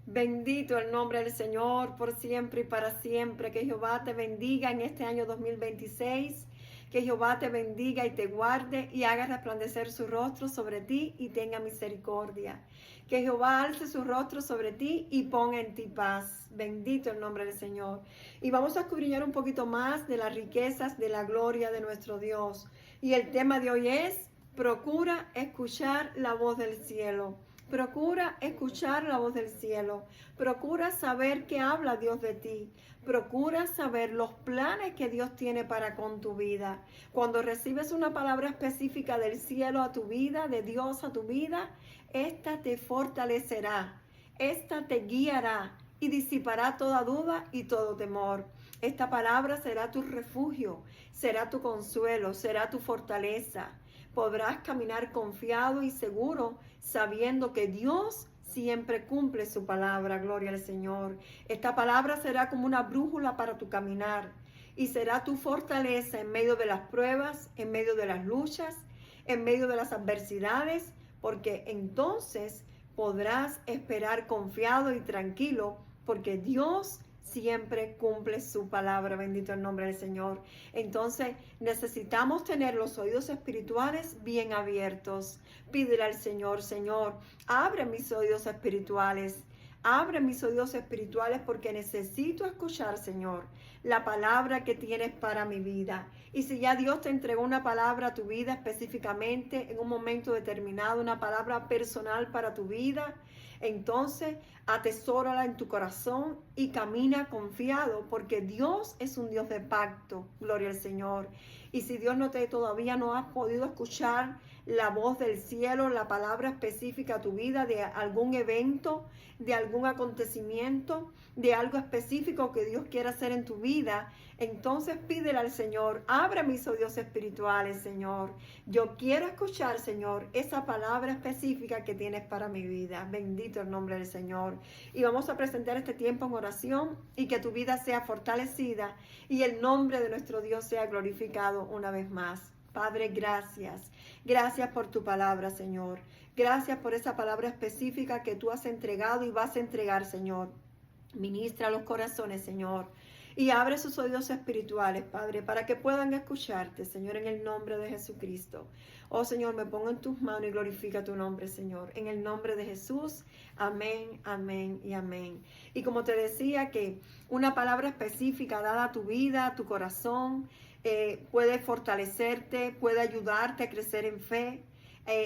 Bendito el nombre del Señor por siempre y para siempre. Que Jehová te bendiga en este año 2026. Que Jehová te bendiga y te guarde y haga resplandecer su rostro sobre ti y tenga misericordia. Que Jehová alce su rostro sobre ti y ponga en ti paz. Bendito el nombre del Señor. Y vamos a escudriñar un poquito más de las riquezas de la gloria de nuestro Dios. Y el tema de hoy es: procura escuchar la voz del cielo. Procura escuchar la voz del cielo. Procura saber qué habla Dios de ti. Procura saber los planes que Dios tiene para con tu vida. Cuando recibes una palabra específica del cielo a tu vida, de Dios a tu vida, esta te fortalecerá, esta te guiará y disipará toda duda y todo temor. Esta palabra será tu refugio, será tu consuelo, será tu fortaleza. Podrás caminar confiado y seguro, sabiendo que Dios siempre cumple su palabra. Gloria al Señor. Esta palabra será como una brújula para tu caminar y será tu fortaleza en medio de las pruebas, en medio de las luchas, en medio de las adversidades, porque entonces podrás esperar confiado y tranquilo, porque Dios siempre cumple su palabra. Bendito el nombre del Señor. Entonces necesitamos tener los oídos espirituales bien abiertos. Pídele al Señor: Señor, abre mis oídos espirituales. Abre mis oídos espirituales porque necesito escuchar, Señor, la palabra que tienes para mi vida. Y si ya Dios te entregó una palabra a tu vida específicamente, en un momento determinado, una palabra personal para tu vida, entonces atesórala en tu corazón y camina confiado, porque Dios es un Dios de pacto. Gloria al Señor. Y si Dios todavía no has podido escuchar la voz del cielo, la palabra específica a tu vida, de algún evento, de algún acontecimiento, de algo específico que Dios quiera hacer en tu vida, entonces pídele al Señor: abre mis oídos espirituales, Señor. Yo quiero escuchar, Señor, esa palabra específica que tienes para mi vida. Bendito el nombre del Señor. Y vamos a presentar este tiempo en oración y que tu vida sea fortalecida y el nombre de nuestro Dios sea glorificado una vez más. Padre, gracias. Gracias por tu palabra, Señor. Gracias por esa palabra específica que tú has entregado y vas a entregar, Señor. Ministra los corazones, Señor, y abre sus oídos espirituales, Padre, para que puedan escucharte, Señor, en el nombre de Jesucristo. Oh, Señor, me pongo en tus manos y glorifica tu nombre, Señor, en el nombre de Jesús. Amén, amén y amén. Y como te decía, que una palabra específica dada a tu vida, a tu corazón, puede fortalecerte, puede ayudarte a crecer en fe.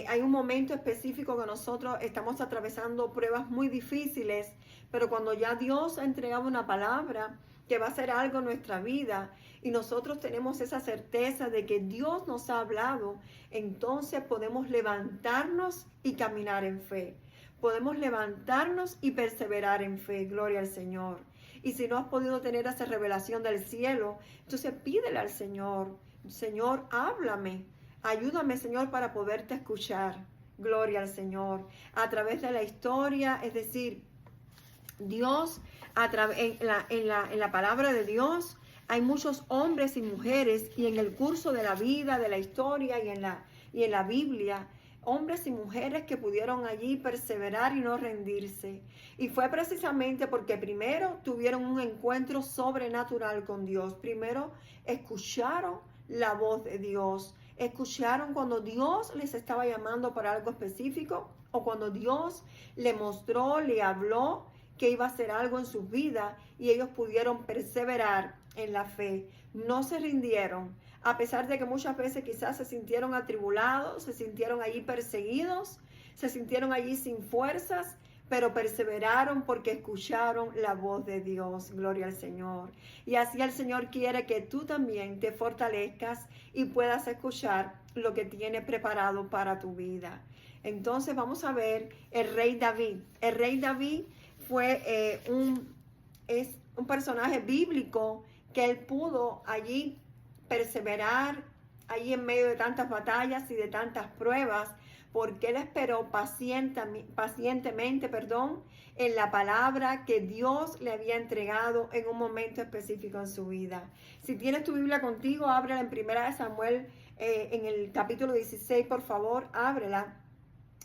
Hay un momento específico que nosotros estamos atravesando pruebas muy difíciles, pero cuando ya Dios ha entregado una palabra que va a hacer algo en nuestra vida y nosotros tenemos esa certeza de que Dios nos ha hablado, entonces podemos levantarnos y caminar en fe. Podemos levantarnos y perseverar en fe. Gloria al Señor. Y si no has podido tener esa revelación del cielo, entonces pídele al Señor: Señor, háblame. Ayúdame, Señor, para poderte escuchar. Gloria al Señor. A través de la historia, es decir, Dios, en la palabra de Dios, hay muchos hombres y mujeres, y en el curso de la vida, de la historia y en la Biblia, hombres y mujeres que pudieron allí perseverar y no rendirse. Y fue precisamente porque primero tuvieron un encuentro sobrenatural con Dios. Primero escucharon la voz de Dios. Escucharon cuando Dios les estaba llamando para algo específico, o cuando Dios le mostró, le habló que iba a hacer algo en sus vidas, y ellos pudieron perseverar en la fe. No se rindieron, a pesar de que muchas veces quizás se sintieron atribulados, se sintieron allí perseguidos, se sintieron allí sin fuerzas, pero perseveraron porque escucharon la voz de Dios. Gloria al Señor. Y así el Señor quiere que tú también te fortalezcas y puedas escuchar lo que tiene preparado para tu vida. Entonces vamos a ver el rey David. El rey David fue un personaje bíblico que él pudo allí perseverar, allí en medio de tantas batallas y de tantas pruebas, porque él esperó pacientemente, en la palabra que Dios le había entregado en un momento específico en su vida. Si tienes tu Biblia contigo, ábrela en 1 Samuel, en el capítulo 16, por favor, ábrela.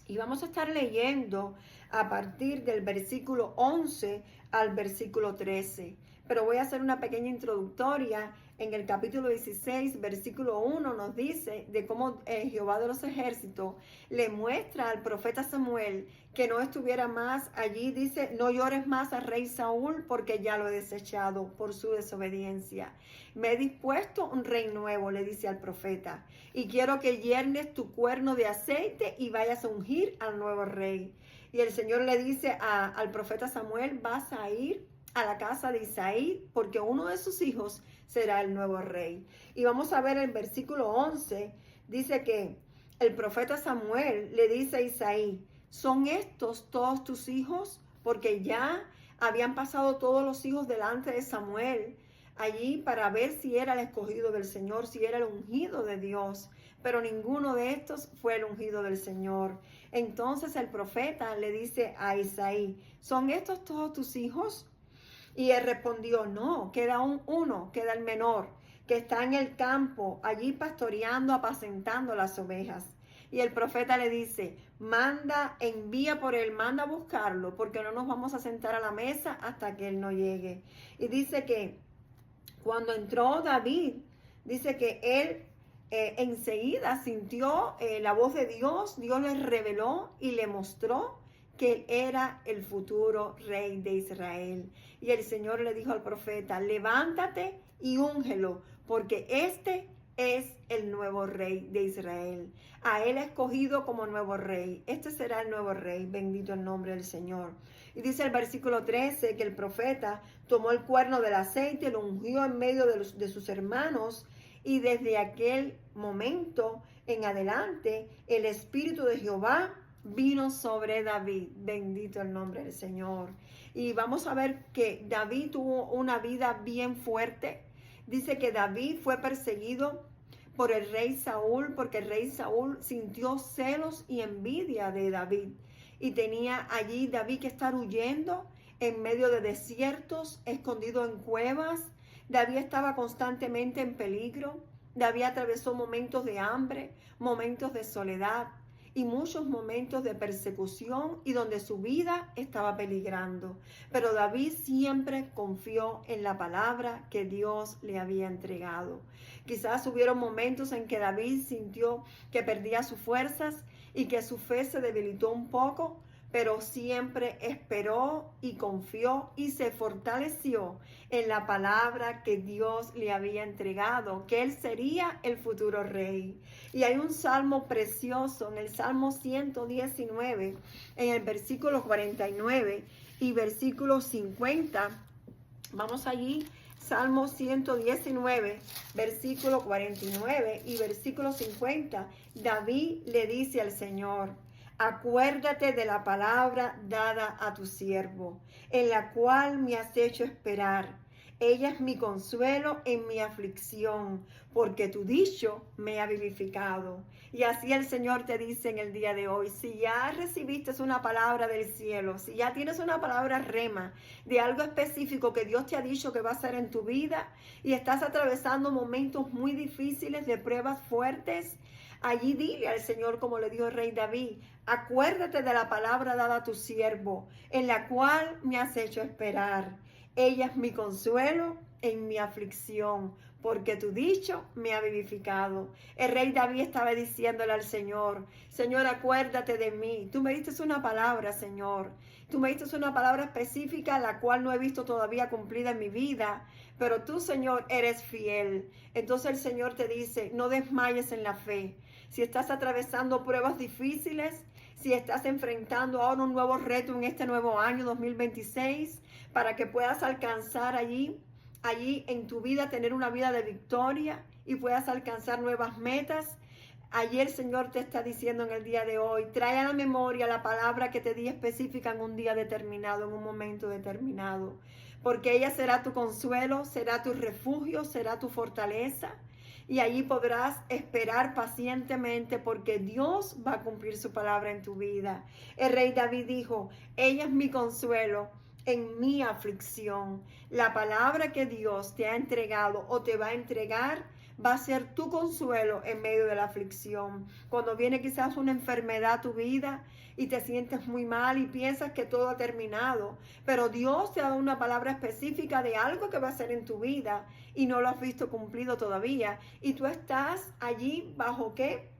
Y vamos a estar leyendo a partir del versículo 11 al versículo 13. Pero voy a hacer una pequeña introductoria. En el capítulo 16, versículo 1 nos dice de cómo Jehová de los ejércitos le muestra al profeta Samuel que no estuviera más allí. Dice, no llores más al rey Saúl porque ya lo he desechado por su desobediencia. Me he dispuesto un rey nuevo, le dice al profeta, y quiero que yernes tu cuerno de aceite y vayas a ungir al nuevo rey. Y el Señor le dice al profeta Samuel, vas a ir a la casa de Isaí, porque uno de sus hijos será el nuevo rey. Y vamos a ver el versículo 11, dice que el profeta Samuel le dice a Isaí, ¿son estos todos tus hijos? Porque ya habían pasado todos los hijos delante de Samuel allí para ver si era el escogido del Señor, si era el ungido de Dios, pero ninguno de estos fue el ungido del Señor. Entonces el profeta le dice a Isaí, ¿son estos todos tus hijos? Y él respondió, no, queda uno, queda el menor, que está en el campo, allí pastoreando, apacentando las ovejas. Y el profeta le dice, envía por él, manda a buscarlo, porque no nos vamos a sentar a la mesa hasta que él no llegue. Y dice que cuando entró David, dice que él enseguida sintió la voz de Dios, Dios le reveló y le mostró que él era el futuro rey de Israel. Y el Señor le dijo al profeta, levántate y úngelo, porque este es el nuevo rey de Israel. A él ha escogido como nuevo rey. Este será el nuevo rey, bendito el nombre del Señor. Y dice el versículo 13 que el profeta tomó el cuerno del aceite, lo ungió en medio de sus hermanos, y desde aquel momento en adelante el Espíritu de Jehová vino sobre David, bendito el nombre del Señor. Y vamos a ver que David tuvo una vida bien fuerte. Dice que David fue perseguido por el rey Saúl, porque el rey Saúl sintió celos y envidia de David. Y tenía allí David que estar huyendo en medio de desiertos, escondido en cuevas. David estaba constantemente en peligro. David atravesó momentos de hambre, momentos de soledad y muchos momentos de persecución y donde su vida estaba peligrando. Pero David siempre confió en la palabra que Dios le había entregado. Quizás hubieron momentos en que David sintió que perdía sus fuerzas y que su fe se debilitó un poco, pero siempre esperó y confió y se fortaleció en la palabra que Dios le había entregado, que él sería el futuro rey. Y hay un salmo precioso en el Salmo 119, en el versículo 49 y versículo 50. Vamos allí, Salmo 119, versículo 49 y versículo 50. David le dice al Señor, acuérdate de la palabra dada a tu siervo, en la cual me has hecho esperar. Ella es mi consuelo en mi aflicción, porque tu dicho me ha vivificado. Y así el Señor te dice en el día de hoy, si ya recibiste una palabra del cielo, si ya tienes una palabra rema de algo específico que Dios te ha dicho que va a hacer en tu vida y estás atravesando momentos muy difíciles de pruebas fuertes, allí dile al Señor, como le dijo el rey David, acuérdate de la palabra dada a tu siervo, en la cual me has hecho esperar. Ella es mi consuelo en mi aflicción, porque tu dicho me ha vivificado. El rey David estaba diciéndole al Señor, Señor, acuérdate de mí. Tú me diste una palabra, Señor. Tú me diste una palabra específica, la cual no he visto todavía cumplida en mi vida, pero tú, Señor, eres fiel. Entonces el Señor te dice, no desmayes en la fe. Si estás atravesando pruebas difíciles, si estás enfrentando ahora un nuevo reto en este nuevo año 2026, para que puedas alcanzar allí en tu vida, tener una vida de victoria y puedas alcanzar nuevas metas. Allí el Señor te está diciendo en el día de hoy, trae a la memoria la palabra que te di específica en un día determinado, en un momento determinado, porque ella será tu consuelo, será tu refugio, será tu fortaleza. Y allí podrás esperar pacientemente porque Dios va a cumplir su palabra en tu vida. El rey David dijo, ella es mi consuelo en mi aflicción. La palabra que Dios te ha entregado o te va a entregar va a ser tu consuelo en medio de la aflicción. Cuando viene quizás una enfermedad a tu vida y te sientes muy mal y piensas que todo ha terminado, pero Dios te ha dado una palabra específica de algo que va a hacer en tu vida y no lo has visto cumplido todavía. Y tú estás allí bajo ¿qué?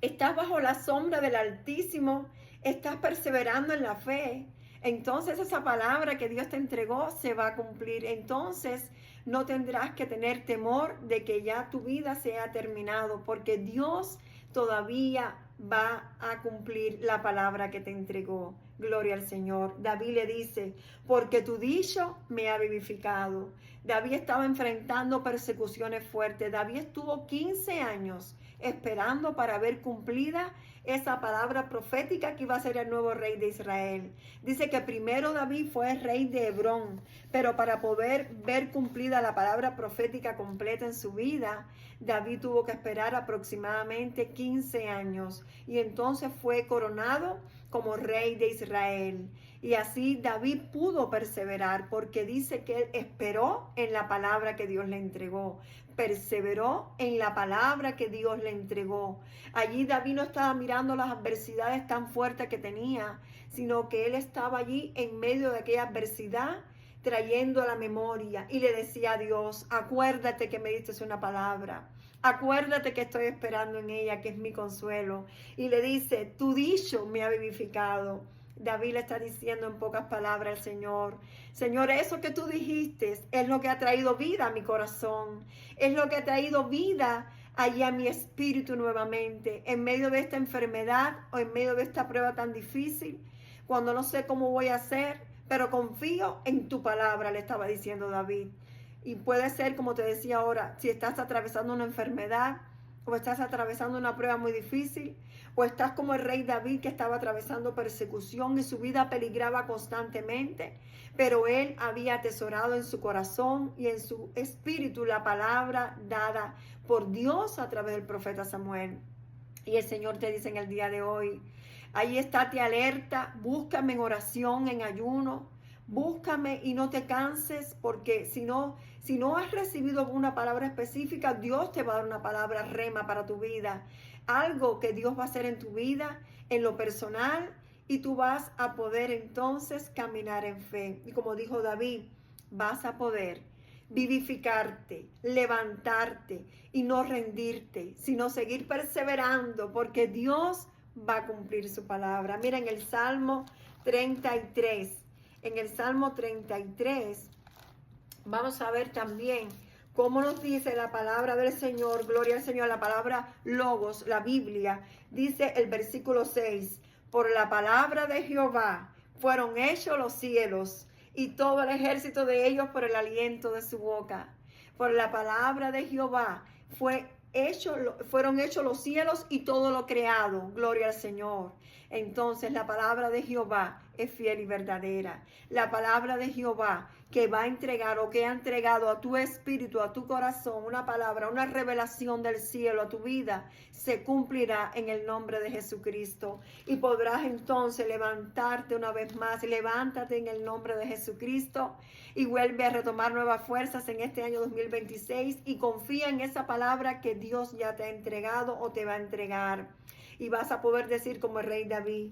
Estás bajo la sombra del Altísimo, estás perseverando en la fe. Entonces esa palabra que Dios te entregó se va a cumplir. Entonces no tendrás que tener temor de que ya tu vida se ha terminado, porque Dios todavía va a cumplir la palabra que te entregó. Gloria al Señor. David le dice, porque tu dicho me ha vivificado. David estaba enfrentando persecuciones fuertes. David estuvo 15 años esperando para ver cumplida esa palabra profética que iba a ser el nuevo rey de Israel. Dice que primero David fue rey de Hebrón, pero para poder ver cumplida la palabra profética completa en su vida, David tuvo que esperar aproximadamente 15 años y entonces fue coronado como rey de Israel. Y así David pudo perseverar porque dice que él esperó en la palabra que Dios le entregó. Perseveró en la palabra que Dios le entregó. Allí David no estaba mirando las adversidades tan fuertes que tenía, sino que él estaba allí en medio de aquella adversidad, trayendo a la memoria y le decía a Dios, acuérdate que me diste una palabra. Acuérdate que estoy esperando en ella, que es mi consuelo. Y le dice, tu dicho me ha vivificado. David le está diciendo en pocas palabras al Señor, Señor, eso que tú dijiste es lo que ha traído vida a mi corazón, es lo que ha traído vida allí a mi espíritu nuevamente, en medio de esta enfermedad o en medio de esta prueba tan difícil, cuando no sé cómo voy a hacer, pero confío en tu palabra, le estaba diciendo David. Y puede ser, como te decía ahora, si estás atravesando una enfermedad, o estás atravesando una prueba muy difícil, o estás como el rey David que estaba atravesando persecución y su vida peligraba constantemente, pero él había atesorado en su corazón y en su espíritu la palabra dada por Dios a través del profeta Samuel. Y el Señor te dice en el día de hoy, ahí estate alerta, búscame en oración, en ayuno, búscame y no te canses, porque si no has recibido una palabra específica, Dios te va a dar una palabra rema para tu vida. Algo que Dios va a hacer en tu vida, en lo personal, y tú vas a poder entonces caminar en fe. Y como dijo David, vas a poder vivificarte, levantarte y no rendirte, sino seguir perseverando, porque Dios va a cumplir su palabra. Mira en el Salmo 33. En el Salmo 33 vamos a ver también cómo nos dice la palabra del Señor, gloria al Señor, la palabra Logos, la Biblia, dice el versículo 6, por la palabra de Jehová fueron hechos los cielos y todo el ejército de ellos por el aliento de su boca. Por la palabra de Jehová fueron hechos los cielos y todo lo creado, gloria al Señor. Entonces la palabra de Jehová es fiel y verdadera. La palabra de Jehová que va a entregar o que ha entregado a tu espíritu, a tu corazón, una palabra, una revelación del cielo a tu vida, se cumplirá en el nombre de Jesucristo. Y podrás entonces levantarte una vez más. Levántate en el nombre de Jesucristo y vuelve a retomar nuevas fuerzas en este año 2026 y confía en esa palabra que Dios ya te ha entregado o te va a entregar. Y vas a poder decir como el rey David,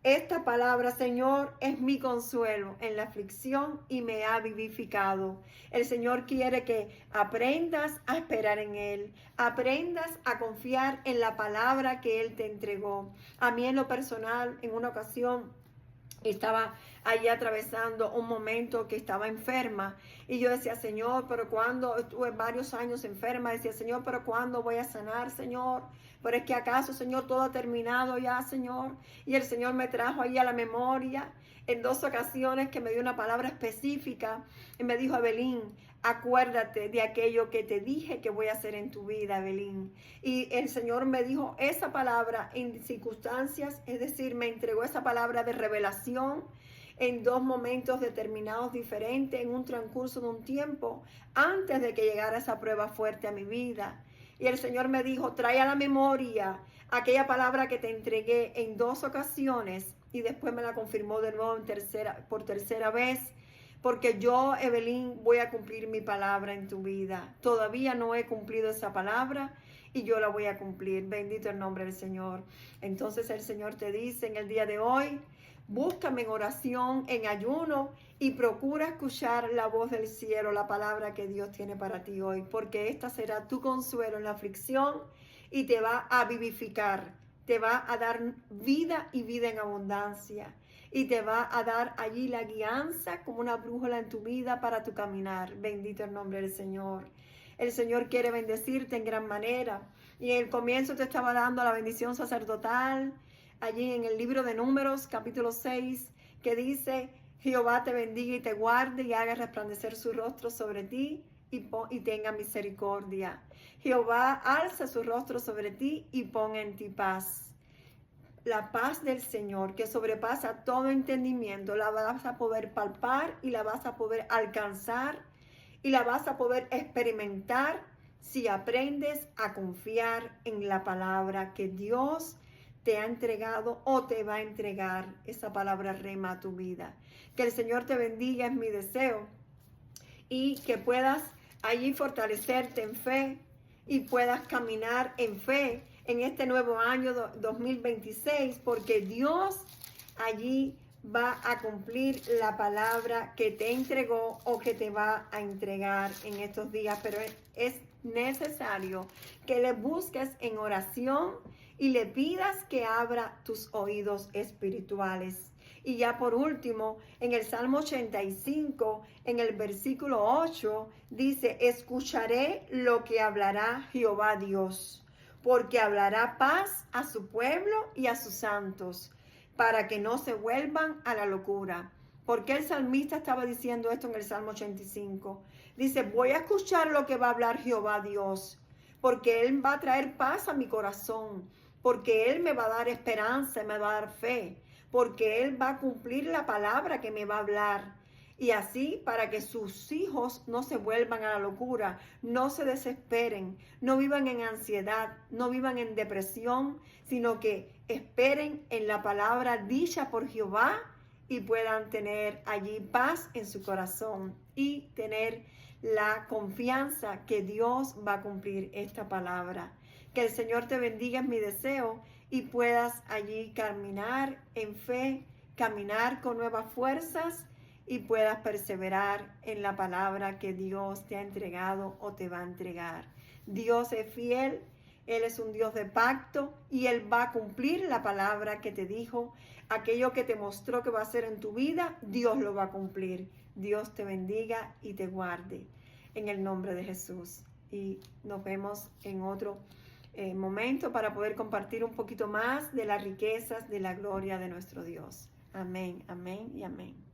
esta palabra, Señor, es mi consuelo en la aflicción y me ha vivificado. El Señor quiere que aprendas a esperar en Él, aprendas a confiar en la palabra que Él te entregó. A mí en lo personal, en una ocasión, estaba allí atravesando un momento que estaba enferma y yo decía, Señor, pero ¿cuándo? Estuve varios años enferma, decía, Señor, pero ¿cuándo voy a sanar, Señor? Pero es que acaso, Señor, todo ha terminado ya, Señor. Y el Señor me trajo ahí a la memoria en 2 ocasiones que me dio una palabra específica y me dijo, Evelyn, acuérdate de aquello que te dije que voy a hacer en tu vida, Evelyn. Y el Señor me dijo esa palabra en circunstancias, es decir, me entregó esa palabra de revelación en 2 momentos determinados diferentes, en un transcurso de un tiempo, antes de que llegara esa prueba fuerte a mi vida. Y el Señor me dijo, trae a la memoria aquella palabra que te entregué en 2 ocasiones y después me la confirmó de nuevo por tercera vez porque yo, Evelyn, voy a cumplir mi palabra en tu vida. Todavía no he cumplido esa palabra y yo la voy a cumplir. Bendito el nombre del Señor. Entonces el Señor te dice en el día de hoy, búscame en oración, en ayuno, y procura escuchar la voz del cielo, la palabra que Dios tiene para ti hoy, porque esta será tu consuelo en la aflicción y te va a vivificar, te va a dar vida y vida en abundancia, y te va a dar allí la guianza como una brújula en tu vida para tu caminar. Bendito el nombre del Señor. El Señor quiere bendecirte en gran manera, y en el comienzo te estaba dando la bendición sacerdotal, allí en el libro de Números, capítulo 6, que dice, Jehová te bendiga y te guarde y haga resplandecer su rostro sobre ti y tenga misericordia. Jehová alza su rostro sobre ti y ponga en ti paz. La paz del Señor, que sobrepasa todo entendimiento, la vas a poder palpar y la vas a poder alcanzar y la vas a poder experimentar si aprendes a confiar en la palabra que Dios te ha entregado o te va a entregar. Esa palabra rema a tu vida. Que el Señor te bendiga, es mi deseo, y que puedas allí fortalecerte en fe y puedas caminar en fe en este nuevo año 2026, porque Dios allí va a cumplir la palabra que te entregó o que te va a entregar en estos días. Pero es necesario que le busques en oración y le pidas que abra tus oídos espirituales. Y ya por último, en el Salmo 85, en el versículo 8, dice, escucharé lo que hablará Jehová Dios, porque hablará paz a su pueblo y a sus santos, para que no se vuelvan a la locura. ¿Por qué el salmista estaba diciendo esto en el Salmo 85? Dice, voy a escuchar lo que va a hablar Jehová Dios, porque Él va a traer paz a mi corazón, porque Él me va a dar esperanza, me va a dar fe, porque Él va a cumplir la palabra que me va a hablar. Y así para que sus hijos no se vuelvan a la locura, no se desesperen, no vivan en ansiedad, no vivan en depresión, sino que esperen en la palabra dicha por Jehová y puedan tener allí paz en su corazón y tener la confianza que Dios va a cumplir esta palabra. Que el Señor te bendiga, es mi deseo, y puedas allí caminar en fe, caminar con nuevas fuerzas y puedas perseverar en la palabra que Dios te ha entregado o te va a entregar. Dios es fiel, Él es un Dios de pacto y Él va a cumplir la palabra que te dijo. Aquello que te mostró que va a hacer en tu vida, Dios lo va a cumplir. Dios te bendiga y te guarde en el nombre de Jesús. Y nos vemos en otro momento para poder compartir un poquito más de las riquezas de la gloria de nuestro Dios. Amén, amén y amén.